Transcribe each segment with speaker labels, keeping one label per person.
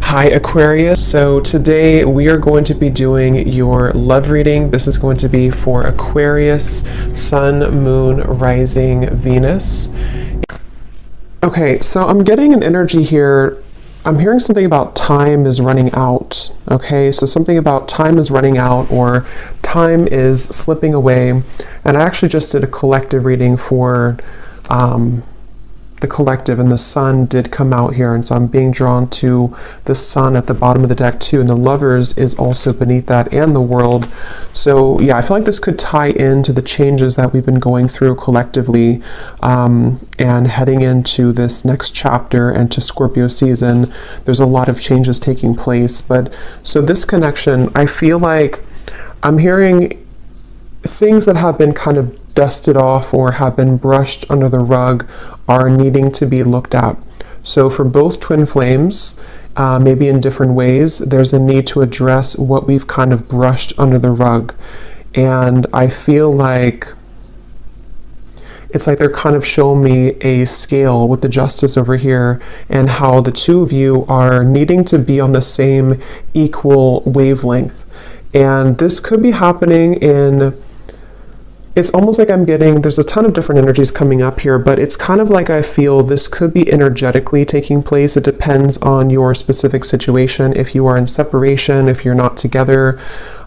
Speaker 1: Hi Aquarius, so today we are going to be doing your love reading. This is going to be for Aquarius, Sun, Moon, Rising, Venus. Okay, so I'm getting an energy here. I'm hearing something about time is running out. Okay, so something about time is running out or time is slipping away. And I actually just did a collective reading for the collective, and the sun did come out here, and so I'm being drawn to the sun at the bottom of the deck too, and the lovers is also beneath that, and the world. So yeah, I feel like this could tie into the changes that we've been going through collectively, and heading into this next chapter and to Scorpio season. There's a lot of changes taking place, but so this connection, I feel like I'm hearing things that have been kind of dusted off or have been brushed under the rug are needing to be looked at. So for both twin flames, maybe in different ways, there's a need to address what we've kind of brushed under the rug. And I feel like it's like they're kind of showing me a scale with the justice over here and how the two of you are needing to be on the same equal wavelength. And this could be happening in, it's almost like I'm getting, there's a ton of different energies coming up here, but it's kind of like I feel this could be energetically taking place. It depends on your specific situation. If you are in separation, if you're not together,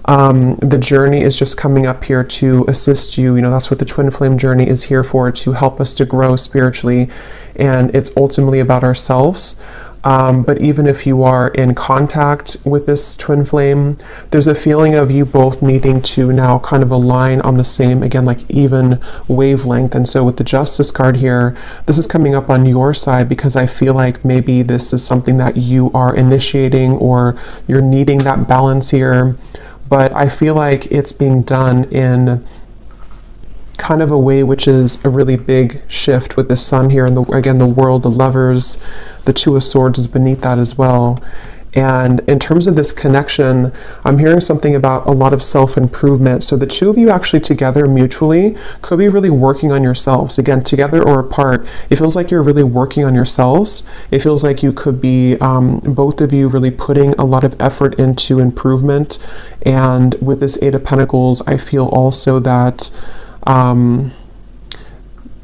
Speaker 1: the journey is just coming up here to assist you. You know, that's what the twin flame journey is here for, to help us to grow spiritually. And it's ultimately about ourselves. But even if you are in contact with this twin flame, there's a feeling of you both needing to now kind of align on the same, again, like even wavelength. And so with the Justice card here, this is coming up on your side because I feel like maybe this is something that you are initiating or you're needing that balance here. But I feel like it's being done in kind of a way which is a really big shift with the sun here, and again the world, the lovers, the Two of Swords is beneath that as well. And in terms of this connection, I'm hearing something about a lot of self-improvement. So the two of you actually together mutually could be really working on yourselves. Again, together or apart, it feels like you're really working on yourselves. It feels like you could be, both of you really putting a lot of effort into improvement. And with this Eight of Pentacles, I feel also that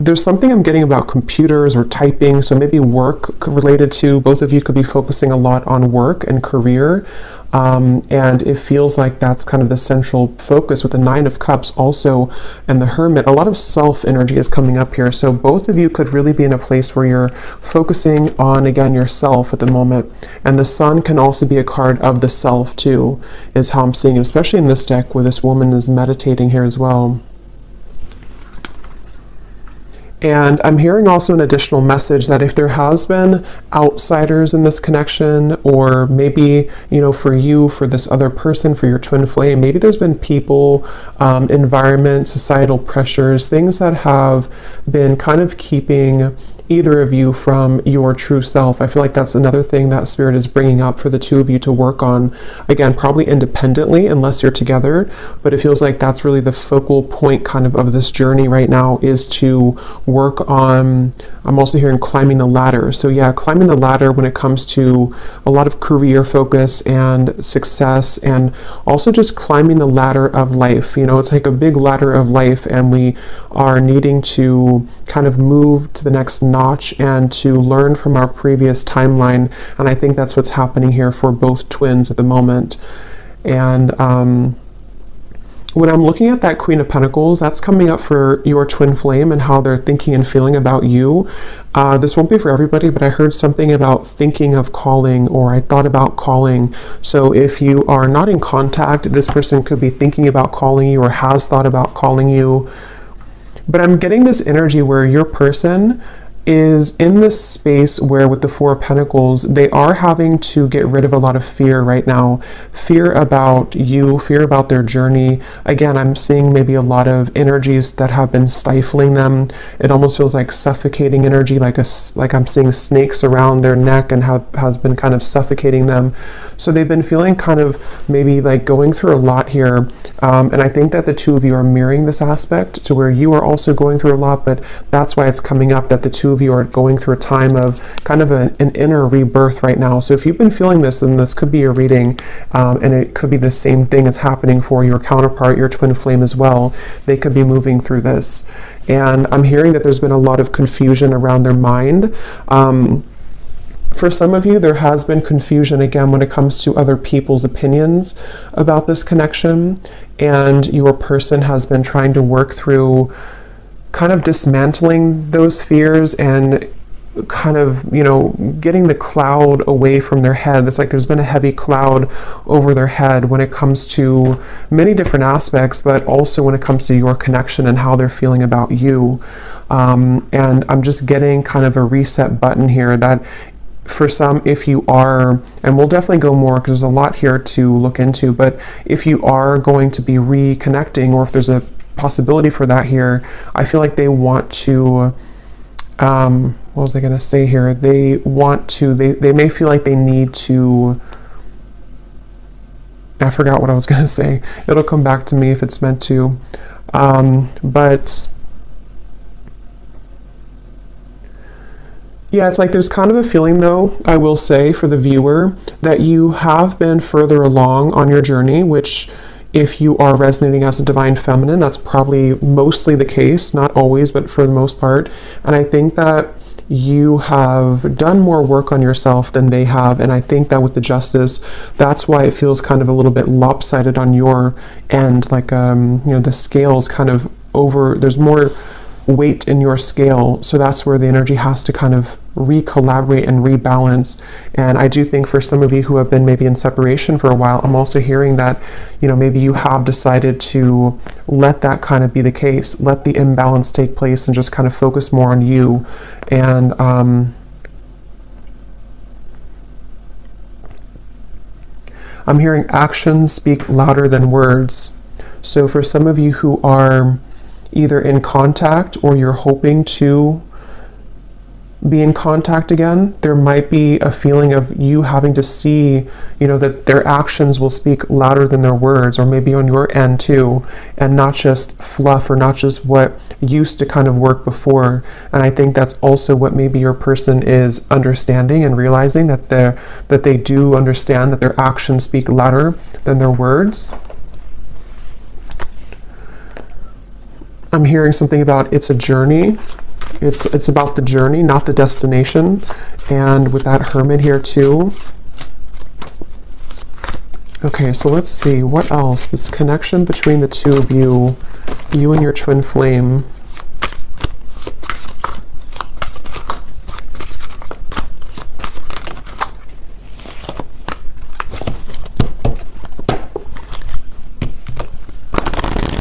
Speaker 1: there's something I'm getting about computers or typing, so maybe work related to, both of you could be focusing a lot on work and career, and it feels like that's kind of the central focus with the Nine of Cups also, and the Hermit. A lot of self energy is coming up here, so both of you could really be in a place where you're focusing on, again, yourself at the moment. And the Sun can also be a card of the self too, is how I'm seeing it, especially in this deck where this woman is meditating here as well. And I'm hearing also an additional message that if there has been outsiders in this connection, or maybe, you know, for you, for this other person, for your twin flame, maybe there's been people, environment, societal pressures, things that have been kind of keeping either of you from your true self. I feel like that's another thing that Spirit is bringing up for the two of you to work on. Again, probably independently unless you're together, but it feels like that's really the focal point kind of this journey right now, is to work on, I'm also hearing climbing the ladder. So yeah, climbing the ladder when it comes to a lot of career focus and success, and also just climbing the ladder of life. You know, it's like a big ladder of life, and we are needing to kind of move to the next notch and to learn from our previous timeline. And I think that's what's happening here for both twins at the moment. And when I'm looking at that Queen of Pentacles, that's coming up for your twin flame and how they're thinking and feeling about you. This won't be for everybody, but I heard something about thinking of calling, or I thought about calling. So if you are not in contact, this person could be thinking about calling you or has thought about calling you. But I'm getting this energy where your person is in this space where, with the Four of Pentacles, they are having to get rid of a lot of fear right now. Fear about you, fear about their journey. Again, I'm seeing maybe a lot of energies that have been stifling them. It almost feels like suffocating energy, like I'm seeing snakes around their neck and has been kind of suffocating them. So they've been feeling kind of maybe like going through a lot here. And I think that the two of you are mirroring this aspect to where you are also going through a lot, but that's why it's coming up that the two of you are going through a time of kind of an inner rebirth right now. So if you've been feeling this, then this could be your reading, and it could be the same thing as happening for your counterpart, your twin flame as well. They could be moving through this. And I'm hearing that there's been a lot of confusion around their mind. For some of you, there has been confusion, again, when it comes to other people's opinions about this connection, and your person has been trying to work through kind of dismantling those fears and kind of, getting the cloud away from their head. It's like there's been a heavy cloud over their head when it comes to many different aspects, but also when it comes to your connection and how they're feeling about you. And I'm just getting kind of a reset button here that for some, if you are, and we'll definitely go more because there's a lot here to look into, but if you are going to be reconnecting, or if there's a possibility for that here, I feel like they want to, what was I going to say here? They want to, they may feel like they need to, I forgot what I was going to say. It'll come back to me if it's meant to. But yeah, it's like there's kind of a feeling, though, I will say, for the viewer, that you have been further along on your journey, which if you are resonating as a divine feminine, that's probably mostly the case, not always, but for the most part. And I think that you have done more work on yourself than they have. And I think that with the justice, that's why it feels kind of a little bit lopsided on your end. Like, the scale's kind of over, there's more weight in your scale, so that's where the energy has to kind of re-collaborate and rebalance. And I do think for some of you who have been maybe in separation for a while, I'm also hearing that, maybe you have decided to let that kind of be the case, let the imbalance take place and just kind of focus more on you. And I'm hearing actions speak louder than words. So for some of you who are either in contact or you're hoping to be in contact again, there might be a feeling of you having to see, that their actions will speak louder than their words, or maybe on your end too, and not just fluff or not just what used to kind of work before. And I think that's also what maybe your person is understanding and realizing, that they do understand that their actions speak louder than their words. I'm hearing something about it's a journey. It's about the journey, not the destination. And with that Hermit here too. Okay, so let's see what else. This connection between the two of you and your twin flame.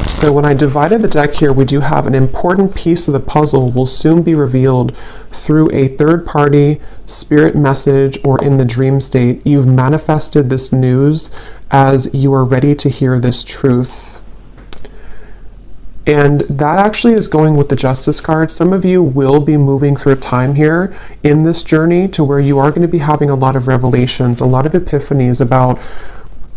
Speaker 1: So when I divided the deck here, we do have an important piece of the puzzle will soon be revealed through a third-party spirit message or in the dream state. You've manifested this news as you are ready to hear this truth. And that actually is going with the Justice card. Some of you will be moving through a time here in this journey to where you are going to be having a lot of revelations, a lot of epiphanies about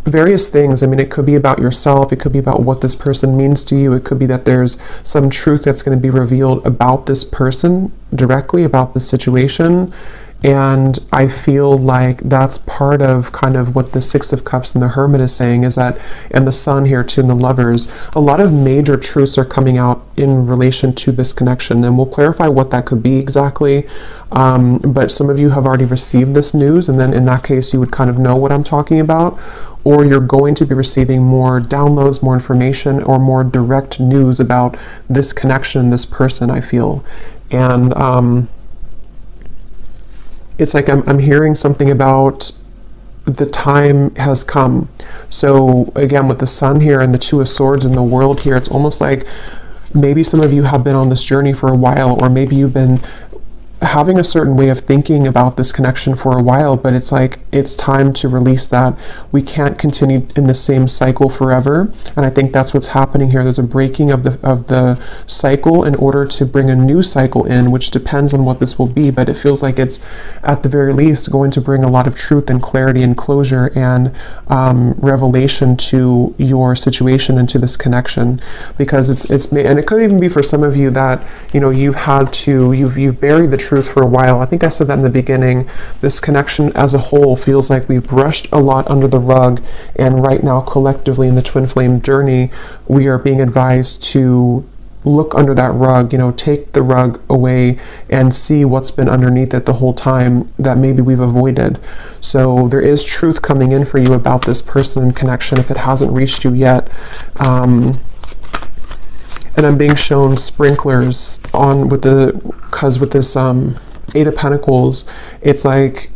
Speaker 1: various things. I mean, it could be about yourself, it could be about what this person means to you, it could be that there's some truth that's going to be revealed about this person directly, about the situation. And I feel like that's part of kind of what the Six of Cups and the Hermit is saying, is that, and the Sun here too, and the Lovers, a lot of major truths are coming out in relation to this connection, and we'll clarify what that could be exactly. But some of you have already received this news, and then in that case you would kind of know what I'm talking about, or you're going to be receiving more downloads, more information, or more direct news about this connection, this person, I feel. And it's like I'm hearing something about the time has come. So again, with the Sun here and the Two of Swords and the World here, it's almost like maybe some of you have been on this journey for a while, or maybe you've been having a certain way of thinking about this connection for a while, but it's like it's time to release that. We can't continue in the same cycle forever, and I think that's what's happening here. There's a breaking of the cycle in order to bring a new cycle in, which depends on what this will be, but it feels like it's at the very least going to bring a lot of truth and clarity and closure and revelation to your situation and to this connection, because it's and it could even be for some of you that you've buried the truth for a while. I think I said that in the beginning. This connection as a whole feels like we brushed a lot under the rug, and right now collectively in the twin flame journey, we are being advised to look under that rug, take the rug away and see what's been underneath it the whole time that maybe we've avoided. So there is truth coming in for you about this person and connection if it hasn't reached you yet. And I'm being shown sprinklers on with this Eight of Pentacles, it's like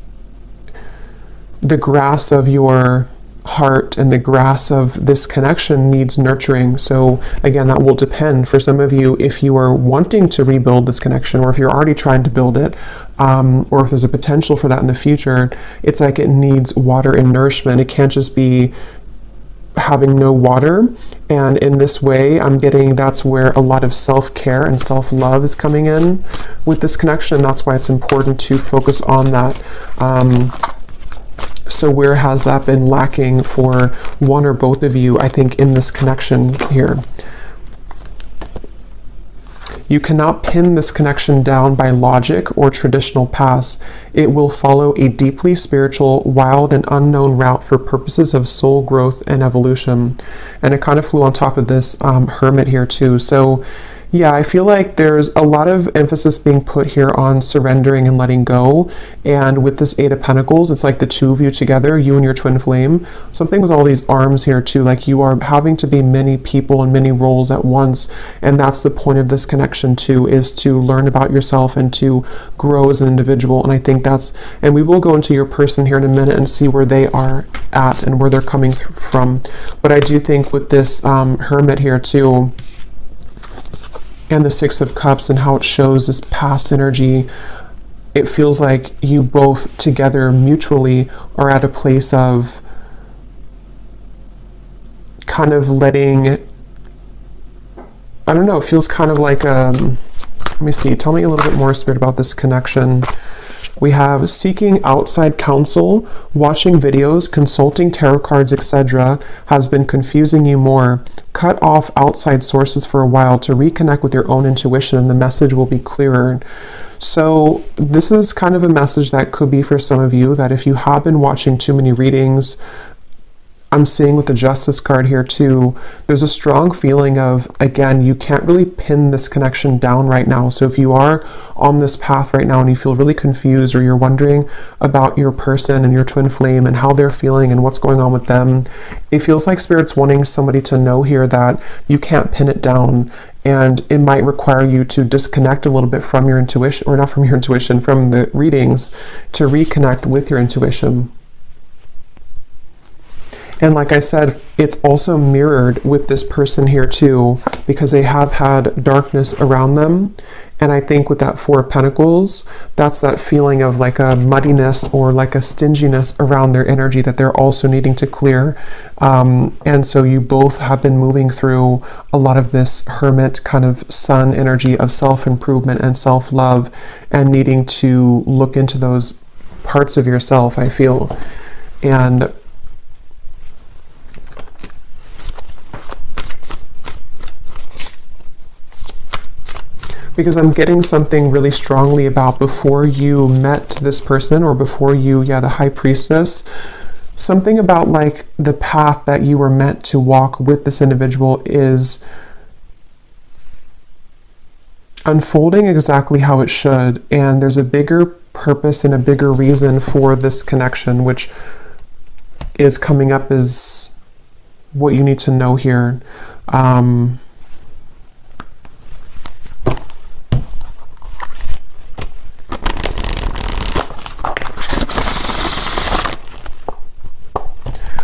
Speaker 1: the grass of your heart and the grass of this connection needs nurturing. So again, that will depend for some of you if you are wanting to rebuild this connection, or if you're already trying to build it, or if there's a potential for that in the future. It's like it needs water and nourishment. It can't just be having no water. And in this way, I'm getting that's where a lot of self-care and self-love is coming in with this connection. That's why it's important to focus on that. So where has that been lacking for one or both of you, I think, in this connection here? You cannot pin this connection down by logic or traditional paths. It will follow a deeply spiritual, wild, and unknown route for purposes of soul growth and evolution. And it kind of flew on top of this hermit here too. So yeah, I feel like there's a lot of emphasis being put here on surrendering and letting go. And with this Eight of Pentacles, it's like the two of you together, you and your twin flame. Something with all these arms here too, like you are having to be many people and many roles at once. And that's the point of this connection too, is to learn about yourself and to grow as an individual. And I think and we will go into your person here in a minute and see where they are at and where they're coming from. But I do think with this hermit here too, and the Six of Cups and how it shows this past energy, it feels like you both together mutually are at a place of kind of letting, I don't know, it feels kind of like, let me see, tell me a little bit more, Spirit, about this connection. We have seeking outside counsel, watching videos, consulting tarot cards, etc. has been confusing you more. Cut off outside sources for a while to reconnect with your own intuition, and the message will be clearer. So this is kind of a message that could be for some of you, that if you have been watching too many readings, I'm seeing with the Justice card here too, there's a strong feeling of, again, you can't really pin this connection down right now. So if you are on this path right now and you feel really confused, or you're wondering about your person and your twin flame and how they're feeling and what's going on with them, it feels like Spirit's wanting somebody to know here that you can't pin it down. And it might require you to disconnect a little bit from your intuition, or not from your intuition, from the readings, to reconnect with your intuition. And like I said, it's also mirrored with this person here too, because they have had darkness around them. And I think with that Four of Pentacles, that's that feeling of like a muddiness or like a stinginess around their energy that they're also needing to clear. And so you both have been moving through a lot of this hermit kind of sun energy of self-improvement and self-love, and needing to look into those parts of yourself, I feel. And because I'm getting something really strongly about before you met this person, or before you, the High Priestess, something about like the path that you were meant to walk with this individual is unfolding exactly how it should. And there's a bigger purpose and a bigger reason for this connection, which is coming up as what you need to know here.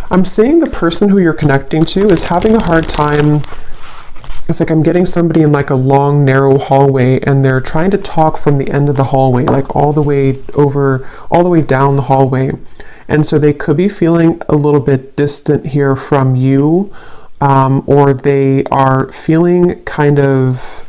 Speaker 1: I'm seeing the person who you're connecting to is having a hard time. It's like I'm getting somebody in like a long, narrow hallway, and they're trying to talk from the end of the hallway, like all the way down the hallway. And so they could be feeling a little bit distant here from you, or they are feeling kind of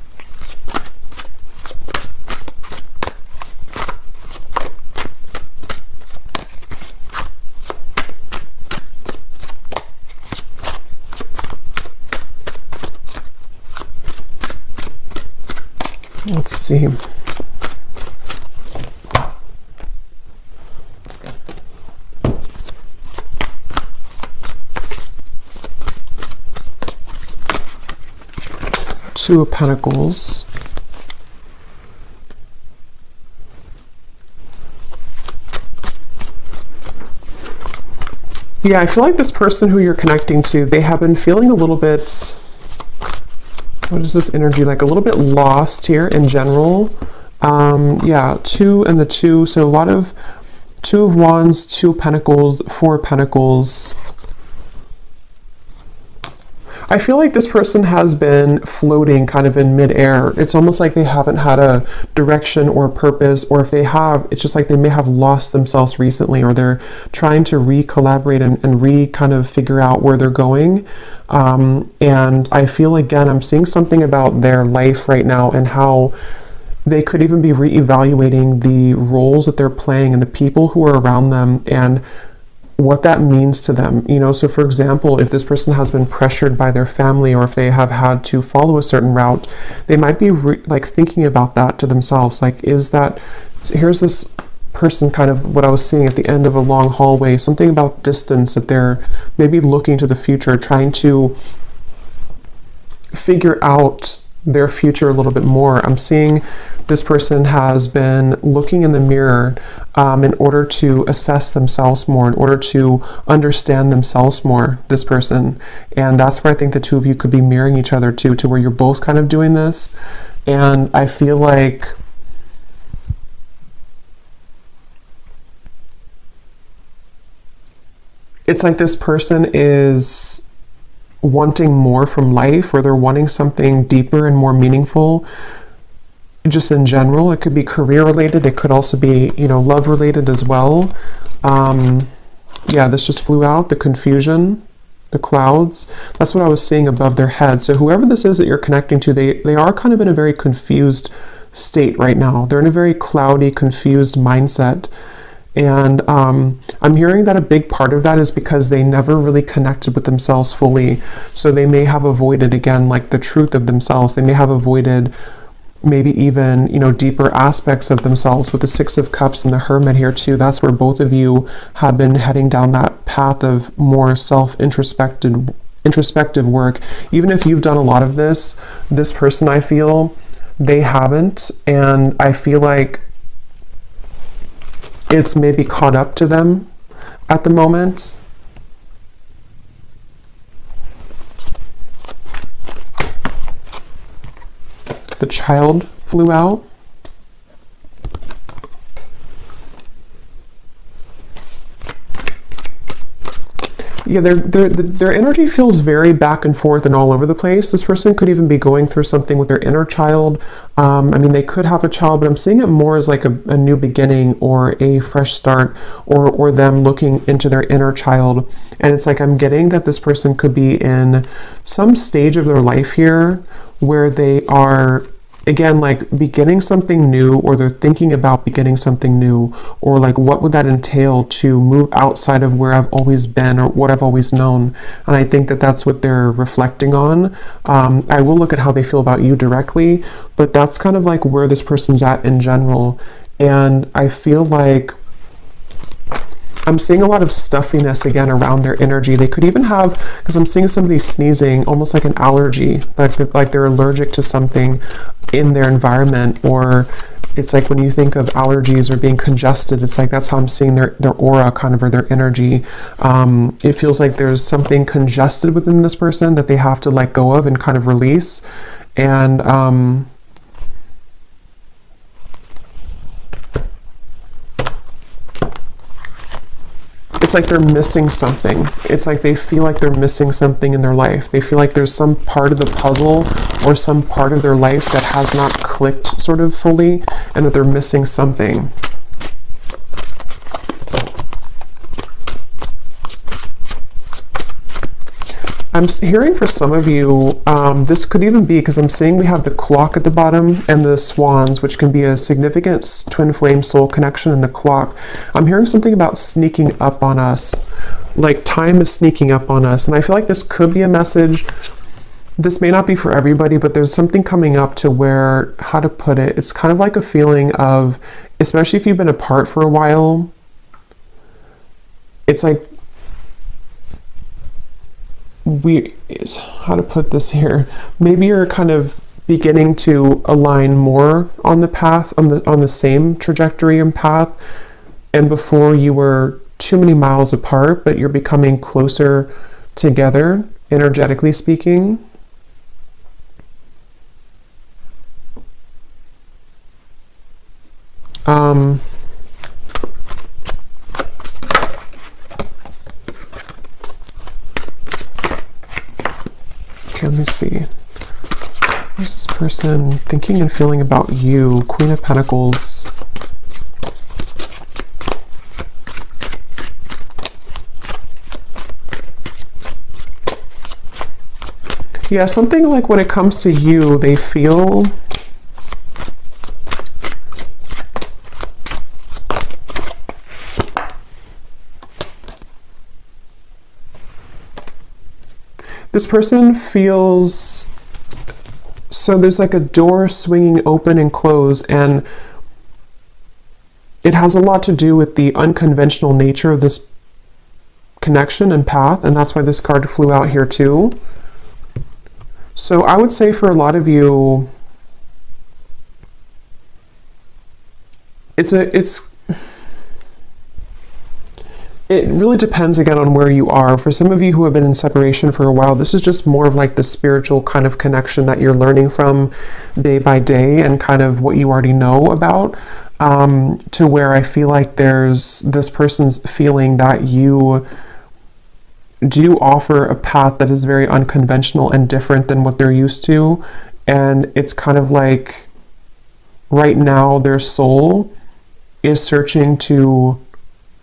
Speaker 1: let's see. Two of Pentacles. Yeah, I feel like this person who you're connecting to, they have been feeling a little bit, what is this energy like? A little bit lost here in general. Yeah, 2 and the 2. So a lot of 2 of Wands, 2 of Pentacles, 4 of Pentacles. I feel like this person has been floating kind of in midair. It's almost like they haven't had a direction or a purpose, or if they have, it's just like they may have lost themselves recently, or they're trying to re-collaborate and kind of figure out where they're going. And I feel, again, I'm seeing something about their life right now and how they could even be re-evaluating the roles that they're playing and the people who are around them and what that means to them. You know, so for example, if this person has been pressured by their family, or if they have had to follow a certain route, they might be like thinking about that to themselves. Like, is that, so here's this person, kind of what I was seeing at the end of a long hallway, something about distance, that they're maybe looking to the future, trying to figure out their future a little bit more. I'm seeing this person has been looking in the mirror in order to assess themselves more, in order to understand themselves more, this person. And that's where I think the two of you could be mirroring each other to where you're both kind of doing this. And I feel like it's like this person is wanting more from life, or they're wanting something deeper and more meaningful. Just in general, it could be career related. It could also be, you know, love related as well. Yeah, this just flew out, the confusion, the clouds. That's what I was seeing above their head. So whoever this is that you're connecting to, they are kind of in a very confused state right now. They're in a very cloudy, confused mindset. And I'm hearing that a big part of that is because they never really connected with themselves fully. So they may have avoided, again, like the truth of themselves. They may have avoided maybe even, you know, deeper aspects of themselves. With the Six of Cups and the Hermit here too, that's where both of you have been heading down that path of more introspective work. Even if you've done a lot of this person, I feel, they haven't. And I feel like it's maybe caught up to them at the moment. The Child flew out. Yeah, their energy feels very back and forth and all over the place. This person could even be going through something with their inner child. I mean, they could have a child, but I'm seeing it more as like a new beginning or a fresh start, or them looking into their inner child. And it's like I'm getting that this person could be in some stage of their life here where they are, again, like beginning something new, or they're thinking about beginning something new, or like what would that entail to move outside of where I've always been or what I've always known. And I think that that's what they're reflecting on. I will look at how they feel about you directly, but that's kind of like where this person's at in general. And I feel like I'm seeing a lot of stuffiness again around their energy. They could even have, because I'm seeing somebody sneezing, almost like an allergy, like they're allergic to something in their environment. Or it's like when you think of allergies or being congested, it's like that's how I'm seeing their aura kind of, or their energy. It feels like there's something congested within this person that they have to let go of and kind of release. And it's like they're missing something. It's like they feel like they're missing something in their life. They feel like there's some part of the puzzle or some part of their life that has not clicked sort of fully, and that they're missing something. I'm hearing for some of you, this could even be because I'm seeing we have the clock at the bottom and the swans, which can be a significant twin flame soul connection in the clock. I'm hearing something about sneaking up on us, like time is sneaking up on us. And I feel like this could be a message. This may not be for everybody, but there's something coming up to where, how to put it, it's kind of like a feeling of, especially if you've been apart for a while, it's like, how to put this here, maybe you're kind of beginning to align more on the path, on the same trajectory and path, and before you were too many miles apart, but you're becoming closer together, energetically speaking. Okay, let me see. What's this person thinking and feeling about you? Queen of Pentacles. Yeah, something like when it comes to you, they feel this person feels, so there's like a door swinging open and close, and it has a lot to do with the unconventional nature of this connection and path, and that's why this card flew out here too. So I would say for a lot of you, it really depends again on where you are. For some of you who have been in separation for a while, this is just more of like the spiritual kind of connection that you're learning from day by day and kind of what you already know about, to where I feel like there's this person's feeling that you do offer a path that is very unconventional and different than what they're used to. And it's kind of like right now their soul is searching to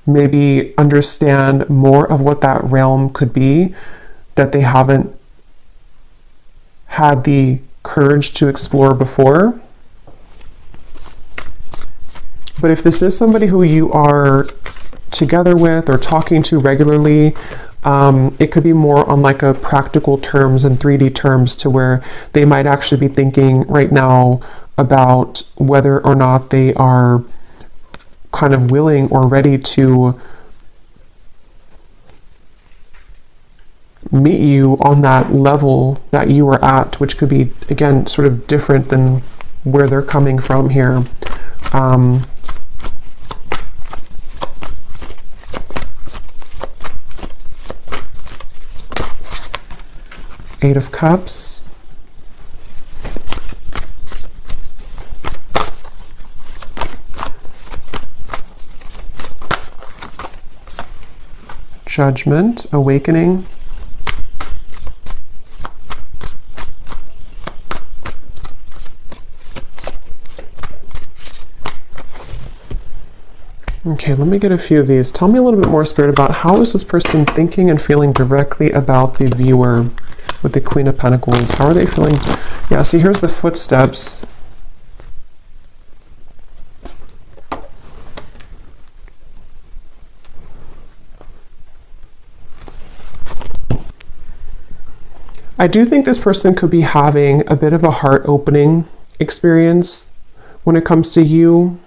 Speaker 1: maybe understand more of what that realm could be that they haven't had the courage to explore before. But if this is somebody who you are together with or talking to regularly, it could be more on like a practical terms and 3D terms, to where they might actually be thinking right now about whether or not they are kind of willing or ready to meet you on that level that you are at, which could be, again, sort of different than where they're coming from here. Eight of Cups. Judgment, Awakening. Okay, let me get a few of these. Tell me a little bit more, Spirit, about how is this person thinking and feeling directly about the viewer with the Queen of Pentacles? How are they feeling? Yeah, see, here's the footsteps. I do think this person could be having a bit of a heart-opening experience when it comes to you.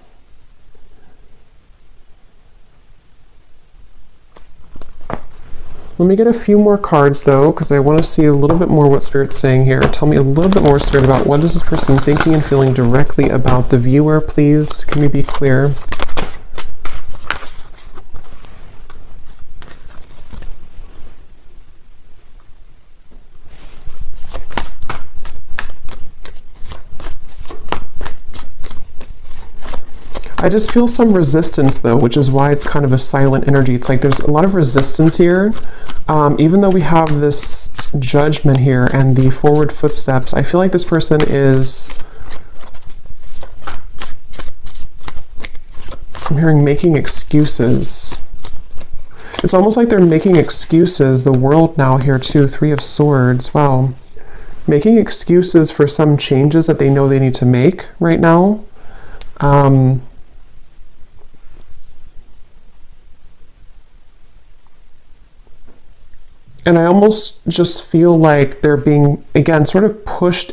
Speaker 1: Let me get a few more cards though, because I want to see a little bit more what Spirit's saying here. Tell me a little bit more, Spirit, about what is this person thinking and feeling directly about the viewer, please. Can we be clear? I just feel some resistance though, which is why it's kind of a silent energy. It's like there's a lot of resistance here. Even though we have this Judgment here and the forward footsteps, I feel like this person is, I'm hearing making excuses. It's almost like they're making excuses. The World now here too, Three of Swords. Wow. Making excuses for some changes that they know they need to make right now. And I almost just feel like they're being, again, sort of pushed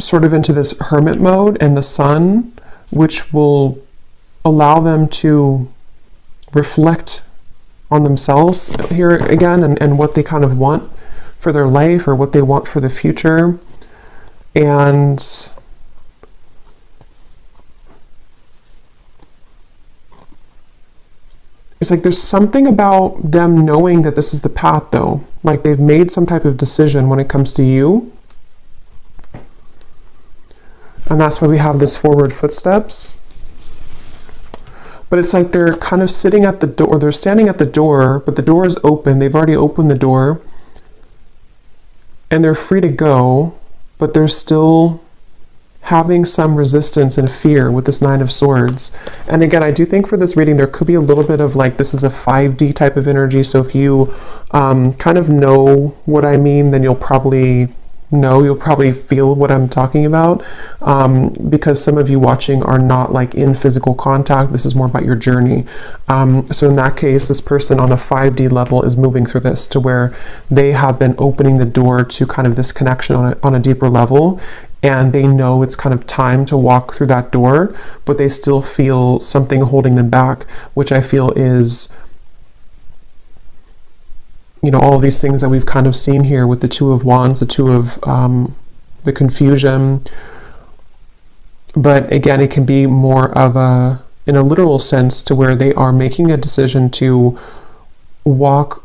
Speaker 1: sort of into this hermit mode and the Sun, which will allow them to reflect on themselves here again, and what they kind of want for their life or what they want for the future. And it's like there's something about them knowing that this is the path, though. Like they've made some type of decision when it comes to you. And that's why we have this forward footsteps. But it's like they're kind of sitting at the door, they're standing at the door, but the door is open. They've already opened the door. And they're free to go, but they're still having some resistance and fear with this Nine of Swords. And again, I do think for this reading, there could be a little bit of like, this is a 5D type of energy. So if you kind of know what I mean, then you'll probably feel what I'm talking about, because some of you watching are not like in physical contact. This is more about your journey. So in that case, this person on a 5D level is moving through this to where they have been opening the door to kind of this connection on a deeper level. And they know it's kind of time to walk through that door, but they still feel something holding them back, which I feel is, you know, all of these things that we've kind of seen here with the Two of Wands, the Two of the confusion. But again, it can be more of in a literal sense, to where they are making a decision to walk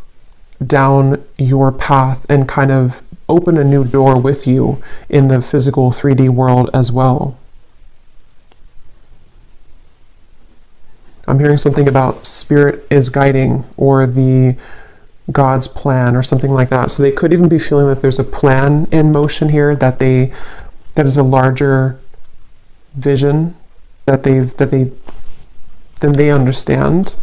Speaker 1: down your path and kind of open a new door with you in the physical 3D world as well. I'm hearing something about spirit is guiding, or the God's plan, or something like that. So they could even be feeling that there's a plan in motion here, that is a larger vision that they understand.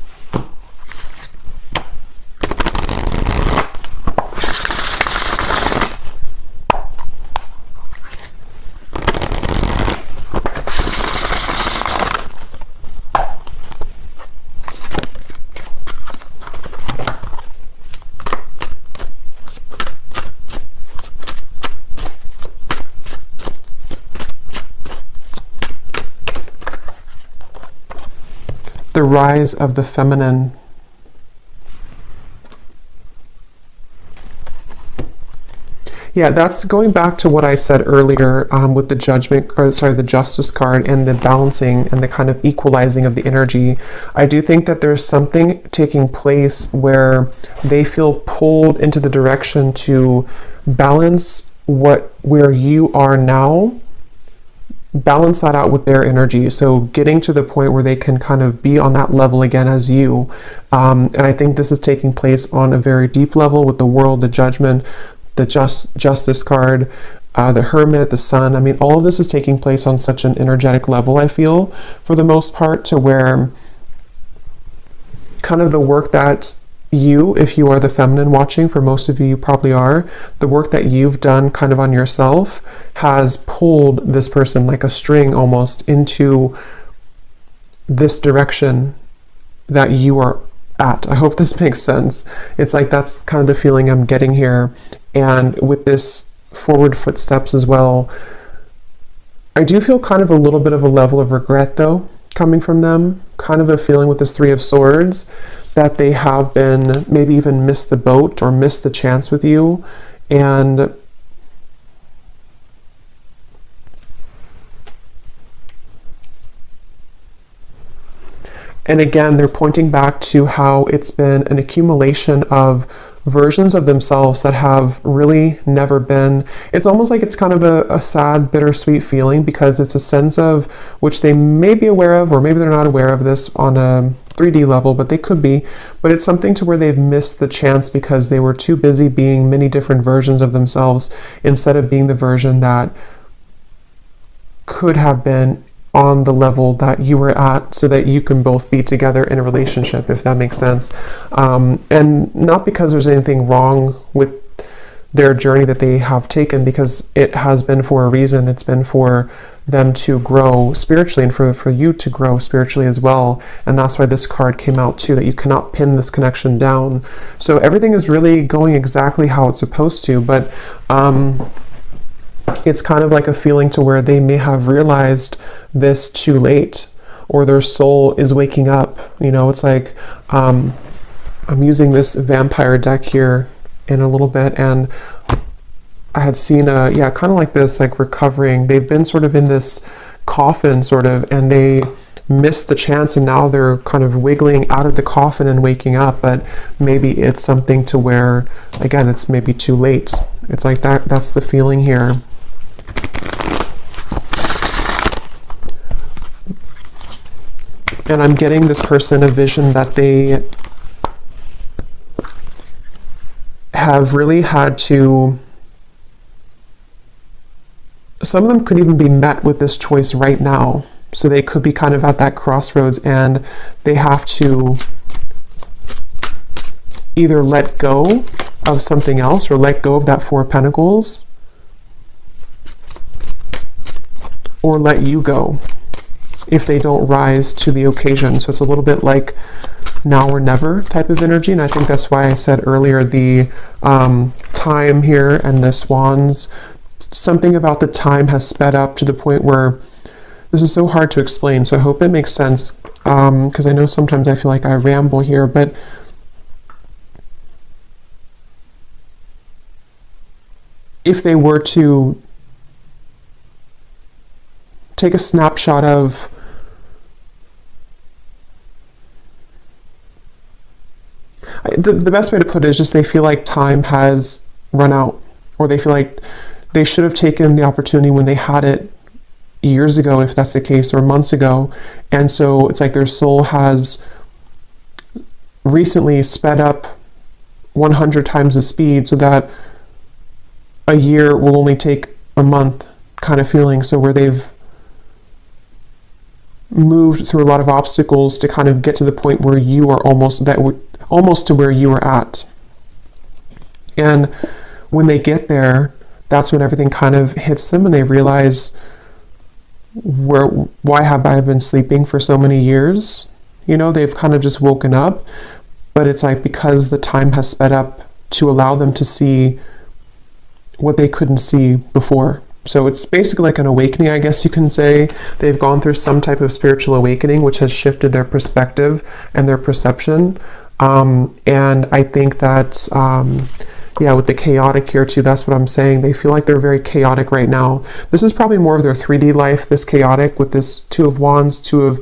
Speaker 1: The rise of the feminine. Yeah, that's going back to what I said earlier with the the Justice card, and the balancing and the kind of equalizing of the energy. I do think that there's something taking place where they feel pulled into the direction to balance where you are now, balance that out with their energy. So getting to the point where they can kind of be on that level again as you. And I think this is taking place on a very deep level with the World, the Judgment, the Justice card, the Hermit, the Sun. I mean, all of this is taking place on such an energetic level, I feel, for the most part, to where kind of the work that you, if you are the feminine watching, for most of you, you probably are, the work that you've done kind of on yourself has pulled this person like a string almost into this direction that you are at. I hope this makes sense. It's like that's kind of the feeling I'm getting here. And with this forward footsteps as well, I do feel kind of a little bit of a level of regret, though, coming from them. Kind of a feeling with this Three of Swords that they have been maybe even missed the boat or missed the chance with you. And again, they're pointing back to how it's been an accumulation of versions of themselves that have really never been. It's almost like it's kind of a sad, bittersweet feeling, because it's a sense of which they may be aware of, or maybe they're not aware of this on a 3D level, but they could be. But it's something to where they've missed the chance because they were too busy being many different versions of themselves instead of being the version that could have been on the level that you were at, so that you can both be together in a relationship, if that makes sense. And not because there's anything wrong with their journey that they have taken, because it has been for a reason. It's been for them to grow spiritually, and for you to grow spiritually as well. And that's why this card came out too, that you cannot pin this connection down. So everything is really going exactly how it's supposed to, but it's kind of like a feeling to where they may have realized this too late, or their soul is waking up. You know, it's like I'm using this vampire deck here in a little bit, and I had seen yeah, kind of like this, like recovering. They've been sort of in this coffin sort of, and they missed the chance, and now they're kind of wiggling out of the coffin and waking up. But maybe it's something to where, again, it's maybe too late. It's like that's the feeling here. And I'm getting this person a vision that they have really had to, some of them could even be met with this choice right now. So they could be kind of at that crossroads, and they have to either let go of something else or let go of that Four of Pentacles, or let you go if they don't rise to the occasion. So it's a little bit like now or never type of energy. And I think that's why I said earlier the time here and the swans, something about the time has sped up to the point where this is so hard to explain. So I hope it makes sense, because I know sometimes I feel like I ramble here, but if they were to take a snapshot of the best way to put it is just they feel like time has run out, or they feel like they should have taken the opportunity when they had it years ago, if that's the case, or months ago. And so it's like their soul has recently sped up 100 times the speed, so that a year will only take a month kind of feeling. So where they've moved through a lot of obstacles to kind of get to the point where you are almost to where you are at. And when they get there, that's when everything kind of hits them, and they realize, why have I been sleeping for so many years? You know, they've kind of just woken up, but it's like because the time has sped up to allow them to see what they couldn't see before. So it's basically like an awakening, I guess you can say. They've gone through some type of spiritual awakening, which has shifted their perspective and their perception. And I think that, yeah, with the chaotic here too, that's what I'm saying. They feel like they're very chaotic right now. This is probably more of their 3D life, this chaotic, with this Two of Wands, Two of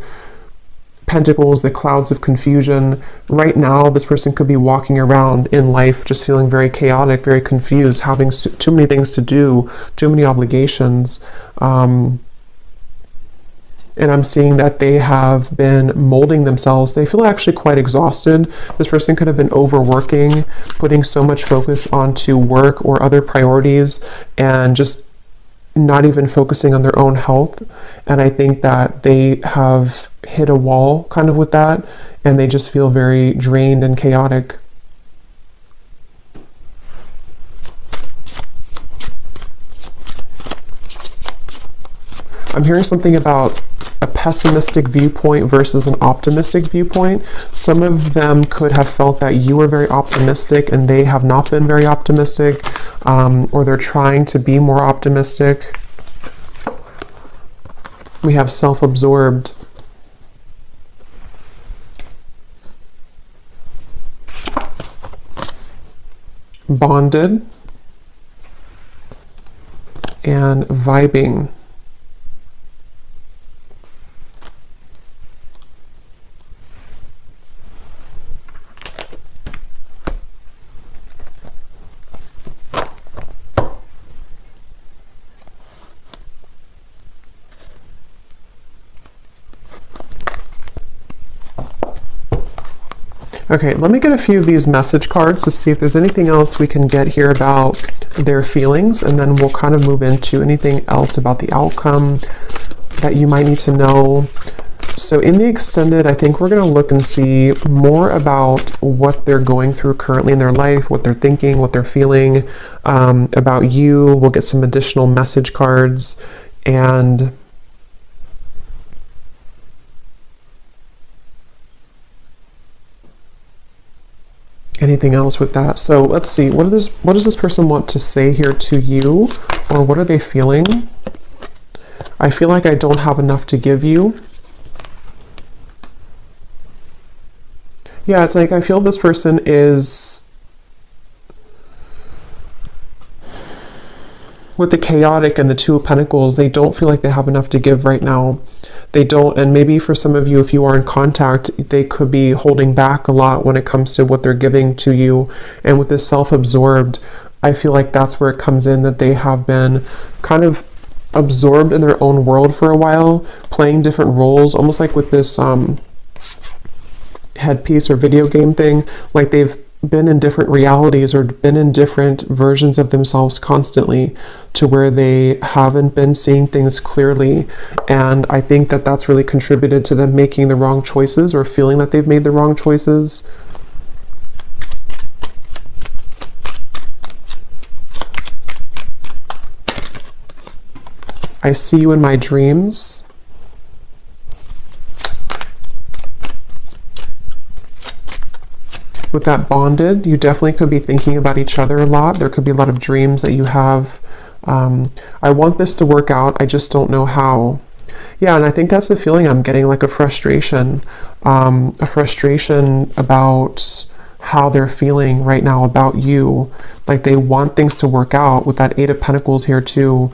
Speaker 1: Pentacles, the clouds of confusion. Right now, this person could be walking around in life just feeling very chaotic, very confused, having too many things to do, too many obligations. And I'm seeing that they have been molding themselves. They feel actually quite exhausted. This person could have been overworking, putting so much focus onto work or other priorities, and just not even focusing on their own health. And I think that they have hit a wall kind of with that, and they just feel very drained and chaotic. I'm hearing something about a pessimistic viewpoint versus an optimistic viewpoint. Some of them could have felt that you were very optimistic and they have not been very optimistic, or they're trying to be more optimistic. We have self-absorbed. Bonded. And vibing. Okay, let me get a few of these message cards to see if there's anything else we can get here about their feelings, and then we'll kind of move into anything else about the outcome that you might need to know. So in the extended, I think we're going to look and see more about what they're going through currently in their life, what they're thinking, what they're feeling about you. We'll get some additional message cards, and anything else with that. So let's see, what does this person want to say here to you, or what are they feeling? I feel like I don't have enough to give you. Yeah, it's like I feel this person is, with the chaotic and the Two of Pentacles, they don't feel like they have enough to give right now. They don't, and maybe for some of you, if you are in contact, they could be holding back a lot when it comes to what they're giving to you. And with this self-absorbed, I feel like that's where it comes in, that they have been kind of absorbed in their own world for a while, playing different roles, almost like with this headpiece or video game thing, like they've been in different realities or been in different versions of themselves constantly, to where they haven't been seeing things clearly. And I think that that's really contributed to them making the wrong choices or feeling that they've made the wrong choices. I see you in my dreams. With that bonded, you definitely could be thinking about each other a lot. There could be a lot of dreams that you have. I want this to work out, I just don't know how. Yeah, and I think that's the feeling I'm getting, like a frustration about how they're feeling right now about you. Like they want things to work out with that Eight of Pentacles here too.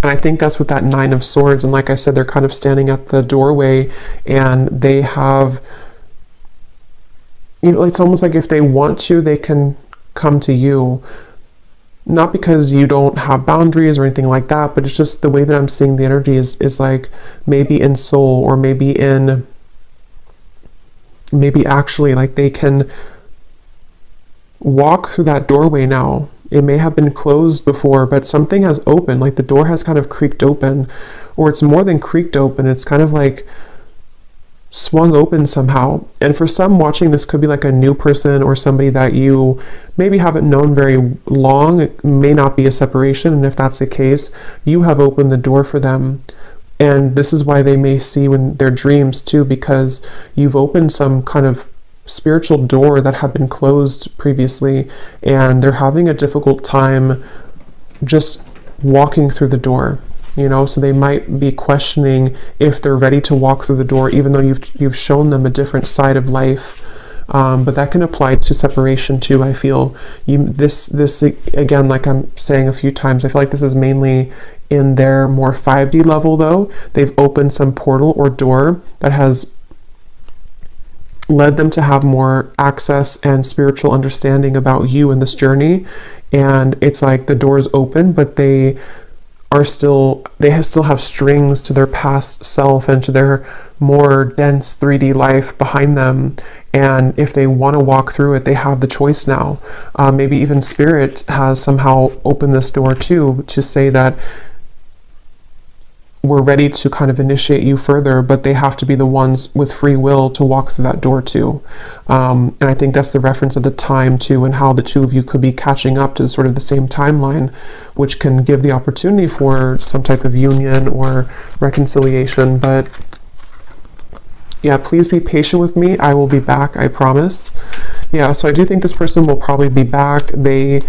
Speaker 1: And I think that's with that Nine of Swords. And like I said, they're kind of standing at the doorway, and they have, you know, it's almost like if they want to, they can come to you. Not because you don't have boundaries or anything like that, but it's just the way that I'm seeing the energy is like maybe in soul, or maybe actually like they can walk through that doorway now. It may have been closed before, but something has opened, like the door has kind of creaked open, or it's more than creaked open, it's kind of like swung open somehow. And for some watching, this could be like a new person or somebody that you maybe haven't known very long. It may not be a separation, and if that's the case, you have opened the door for them. And this is why they may see in their dreams too, because you've opened some kind of spiritual door that had been closed previously, and they're having a difficult time just walking through the door, you know. So they might be questioning if they're ready to walk through the door, even though you've shown them a different side of life. But that can apply to separation too. I feel this again, like I'm saying a few times, I feel like this is mainly in their more 5D level though. They've opened some portal or door that has led them to have more access and spiritual understanding about you in this journey. And it's like the door is open, but they still have strings to their past self and to their more dense 3D life behind them. And if they want to walk through it, they have the choice now. Maybe even Spirit has somehow opened this door too, to say that we're ready to kind of initiate you further, but they have to be the ones with free will to walk through that door too. And I think that's the reference of the time too, and how the two of you could be catching up to sort of the same timeline, which can give the opportunity for some type of union or reconciliation. But yeah, please be patient with me. I will be back, I promise. Yeah, so I do think this person will probably be back. They,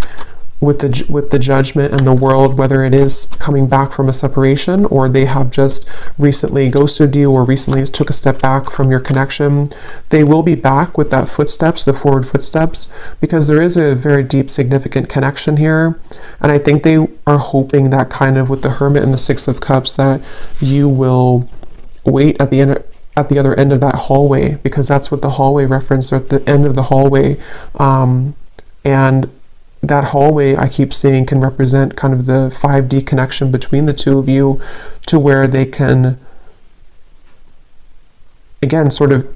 Speaker 1: with the Judgment and the World, whether it is coming back from a separation, or they have just recently ghosted you, or recently took a step back from your connection, they will be back with that footsteps, the forward footsteps, because there is a very deep, significant connection here. And I think they are hoping that kind of with the Hermit and the Six of Cups, that you will wait at the end, at the other end of that hallway, because that's what the hallway reference, or at the end of the hallway. And that hallway, I keep seeing, can represent kind of the 5D connection between the two of you, to where they can, again, sort of,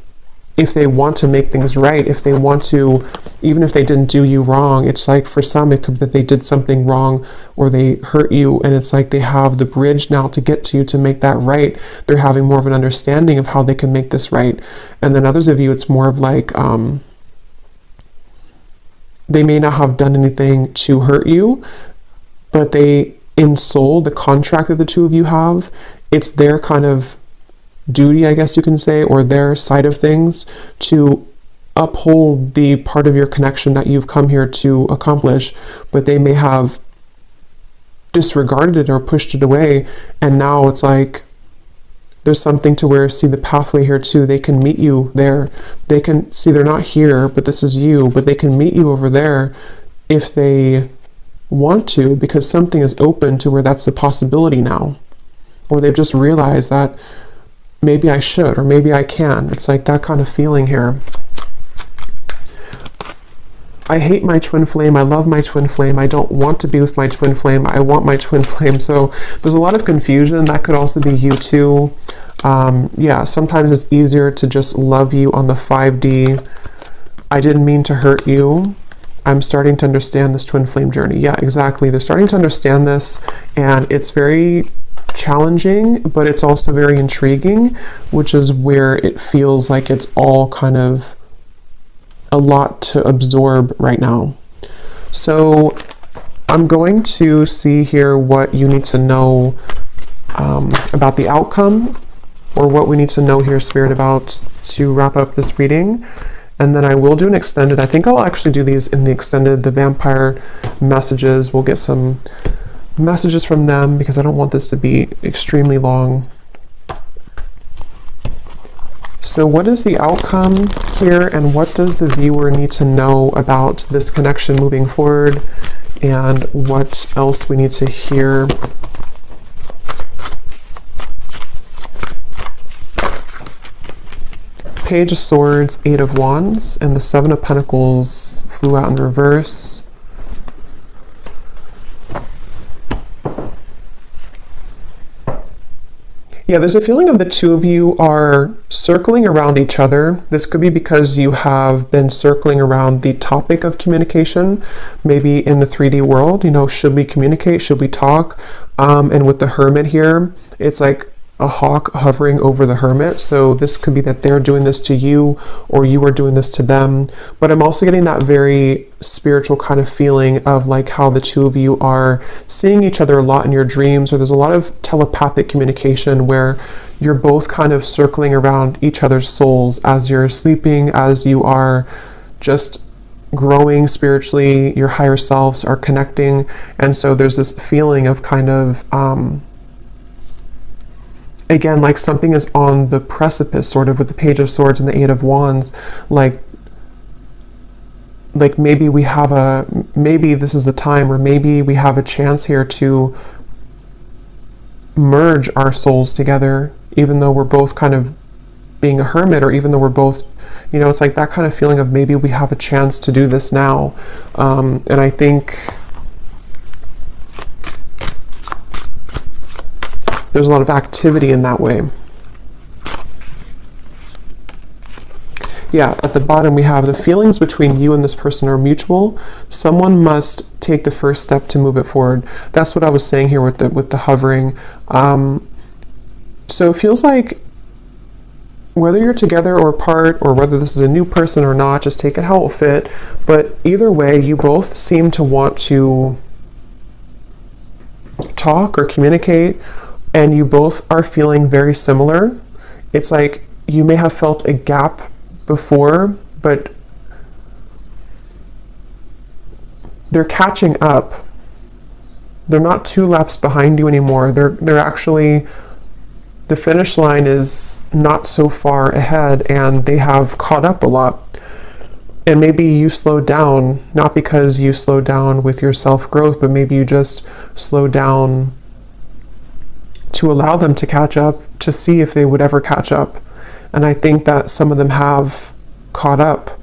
Speaker 1: if they want to make things right, if they want to, even if they didn't do you wrong, it's like for some it could be that they did something wrong or they hurt you, and it's like they have the bridge now to get to you to make that right. They're having more of an understanding of how they can make this right. And then others of you, it's more of like, they may not have done anything to hurt you, but they, in soul, the contract that the two of you have, it's their kind of duty, I guess you can say, or their side of things, to uphold the part of your connection that you've come here to accomplish. But they may have disregarded it or pushed it away, and now it's like there's something to where, see the pathway here too, they can meet you there. They can see they're not here, but this is you, but they can meet you over there if they want to, because something is open to where that's a possibility now. Or they've just realized that maybe I should, or maybe I can. It's like that kind of feeling here. I hate my twin flame. I love my twin flame. I don't want to be with my twin flame. I want my twin flame. So there's a lot of confusion. That could also be you too. Yeah, sometimes it's easier to just love you on the 5D. I didn't mean to hurt you. I'm starting to understand this twin flame journey. Yeah, exactly. They're starting to understand this, and it's very challenging, but it's also very intriguing, which is where it feels like it's all kind of a lot to absorb right now. So I'm going to see here what you need to know about the outcome, or what we need to know here, Spirit, about to wrap up this reading. And then I will do an extended. I think I'll actually do these in the extended, the vampire messages. We'll get some messages from them because I don't want this to be extremely long. So what is the outcome here, and what does the viewer need to know about this connection moving forward, and what else we need to hear? Page of Swords, Eight of Wands, and the Seven of Pentacles flew out in reverse. Yeah, there's a feeling of the two of you are circling around each other. This could be because you have been circling around the topic of communication, maybe in the 3D world, you know, should we communicate? Should we talk? And with the Hermit here, it's like a hawk hovering over the Hermit. So this could be that they're doing this to you, or you are doing this to them. But I'm also getting that very spiritual kind of feeling of like how the two of you are seeing each other a lot in your dreams, or there's a lot of telepathic communication where you're both kind of circling around each other's souls as you're sleeping, as you are just growing spiritually, your higher selves are connecting. And so there's this feeling of kind of again, like something is on the precipice, sort of, with the Page of Swords and the Eight of Wands. Like maybe we have maybe this is the time, or maybe we have a chance here to merge our souls together, even though we're both kind of being a hermit, or even though we're both, you know, it's like that kind of feeling of maybe we have a chance to do this now. And I think there's a lot of activity in that way. Yeah, at the bottom we have the feelings between you and this person are mutual. Someone must take the first step to move it forward. That's what I was saying here with the hovering. So it feels like whether you're together or apart, or whether this is a new person or not, just take it how it will fit. But either way, you both seem to want to talk or communicate, and you both are feeling very similar. It's like you may have felt a gap before, but they're catching up. They're not 2 laps behind you anymore. They're actually, the finish line is not so far ahead, and they have caught up a lot. And maybe you slowed down, not because you slowed down with your self-growth, but maybe you just slowed down to allow them to catch up, to see if they would ever catch up. And I think that some of them have caught up.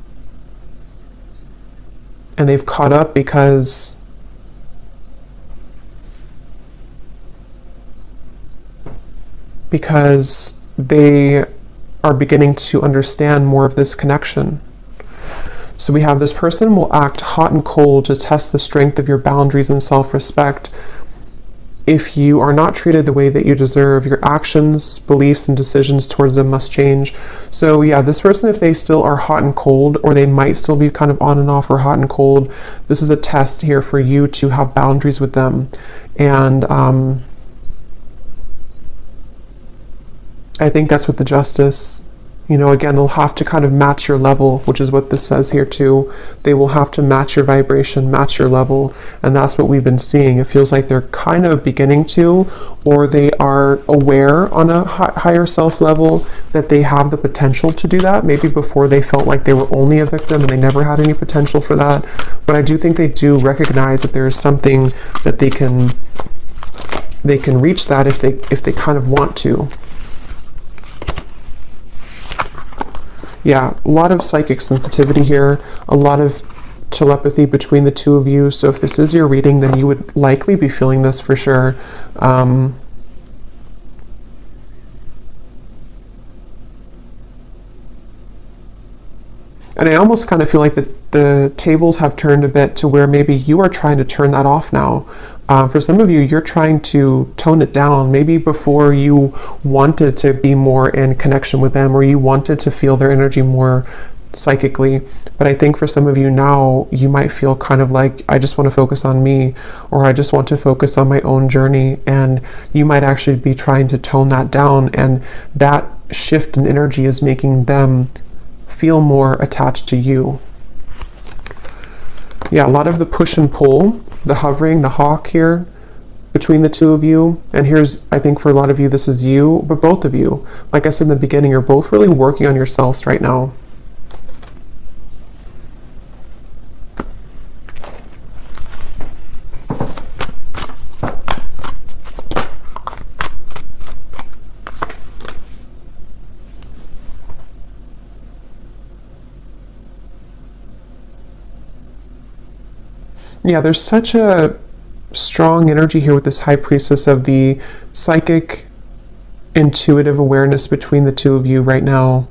Speaker 1: And they've caught up because they are beginning to understand more of this connection. So we have this person will act hot and cold to test the strength of your boundaries and self-respect. If you are not treated the way that you deserve, your actions, beliefs, and decisions towards them must change. So yeah, this person, if they still are hot and cold, or they might still be kind of on and off or hot and cold, this is a test here for you to have boundaries with them. And I think that's what the Justice, You know, again, they'll have to kind of match your level, which is what this says here too. They will have to match your vibration, match your level, and that's what we've been seeing. It feels like they're kind of beginning to, or they are aware on a higher self level that they have the potential to do that. Maybe before they felt like they were only a victim and they never had any potential for that. But I do think they do recognize that there is something that they can reach that if they kind of want to. Yeah, a lot of psychic sensitivity here, a lot of telepathy between the two of you. So if this is your reading, then you would likely be feeling this for sure. And I almost kind of feel like the tables have turned a bit to where maybe you are trying to turn that off now. For some of you, you're trying to tone it down. Maybe before you wanted to be more in connection with them, or you wanted to feel their energy more psychically. But I think for some of you now, you might feel kind of like, I just want to focus on me, or I just want to focus on my own journey. And you might actually be trying to tone that down. And that shift in energy is making them feel more attached to you. Yeah, a lot of the push and pull, the hovering, the hawk here between the two of you. And here's, I think for a lot of you, this is you, but both of you, like I said in the beginning, you're both really working on yourselves right now. Yeah, there's such a strong energy here with this High Priestess of the psychic, intuitive awareness between the two of you right now.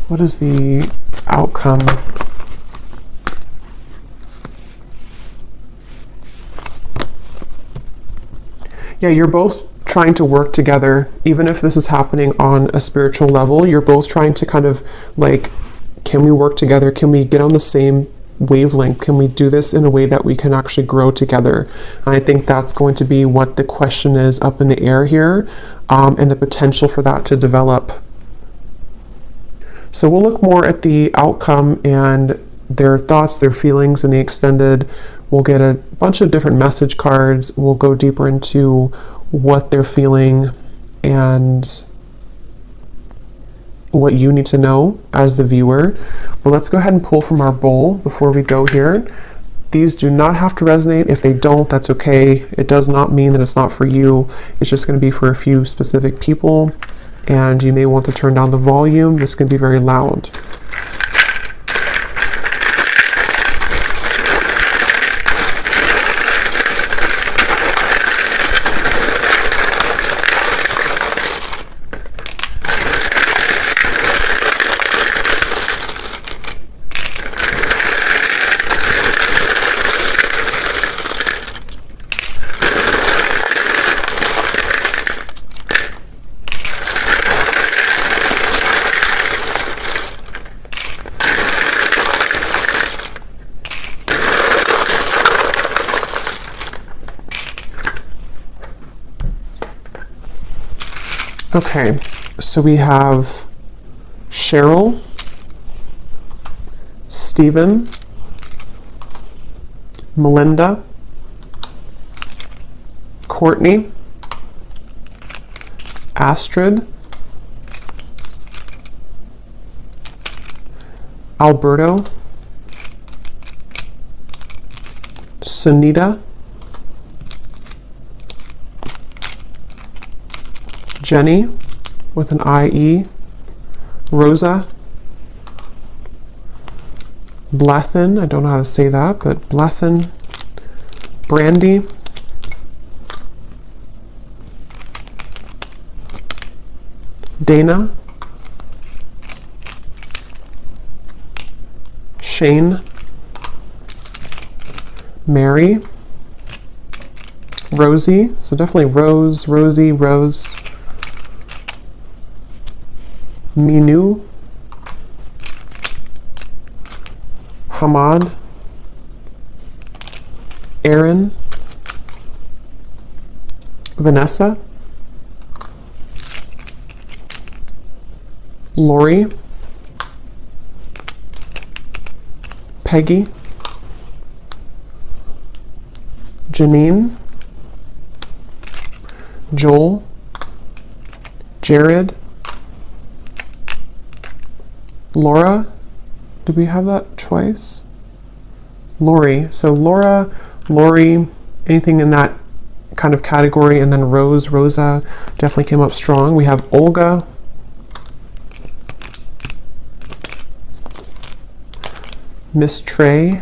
Speaker 1: What is the outcome? Yeah, you're both trying to work together. Even if this is happening on a spiritual level, you're both trying to kind of like, can we work together? Can we get on the same wavelength? Can we do this in a way that we can actually grow together? And I think that's going to be what the question is up in the air here, and the potential for that to develop. So we'll look more at the outcome and their thoughts, their feelings in the extended. We'll get a bunch of different message cards. We'll go deeper into what they're feeling and what you need to know as the viewer. But let's go ahead and pull from our bowl before we go here. These do not have to resonate. If they don't, that's okay. It does not mean that it's not for you. It's just going to be for a few specific people, and you may want to turn down the volume. This can be very loud. Okay, so we have Cheryl, Stephen, Melinda, Courtney, Astrid, Alberto, Sunita, Jenny with an IE, Rosa, Blethen, I don't know how to say that, but Blethen, Brandy, Dana, Shane, Mary, Rosie, so definitely Rose, Rosie, Rose, Minu, Hamad, Aaron, Vanessa, Lori, Peggy, Janine, Joel, Jared, Laura. Did we have that twice? Lori. So Laura, Lori, anything in that kind of category, and then Rosa definitely came up strong. We have Olga, Miss Trey,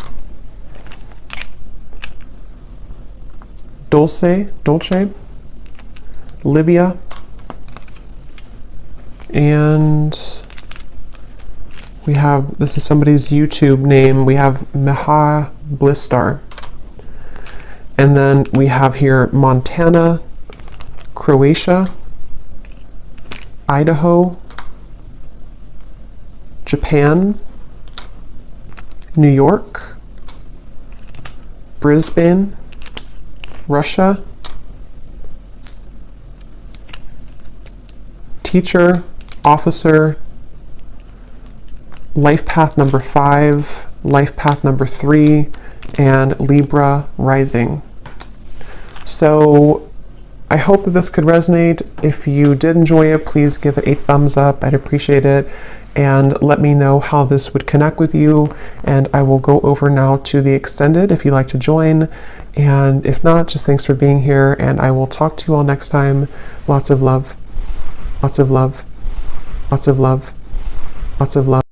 Speaker 1: Dolce, Livia, and we have, this is somebody's YouTube name, we have Meha Blistar. And then we have here Montana, Croatia, Idaho, Japan, New York, Brisbane, Russia, teacher, officer, life path number 5, life path number 3, and Libra rising. So I hope that this could resonate. If you did enjoy it, please give it a thumbs up. I'd appreciate it. And let me know how this would connect with you. And I will go over now to the extended if you'd like to join. And if not, just thanks for being here. And I will talk to you all next time. Lots of love. Lots of love. Lots of love. Lots of love.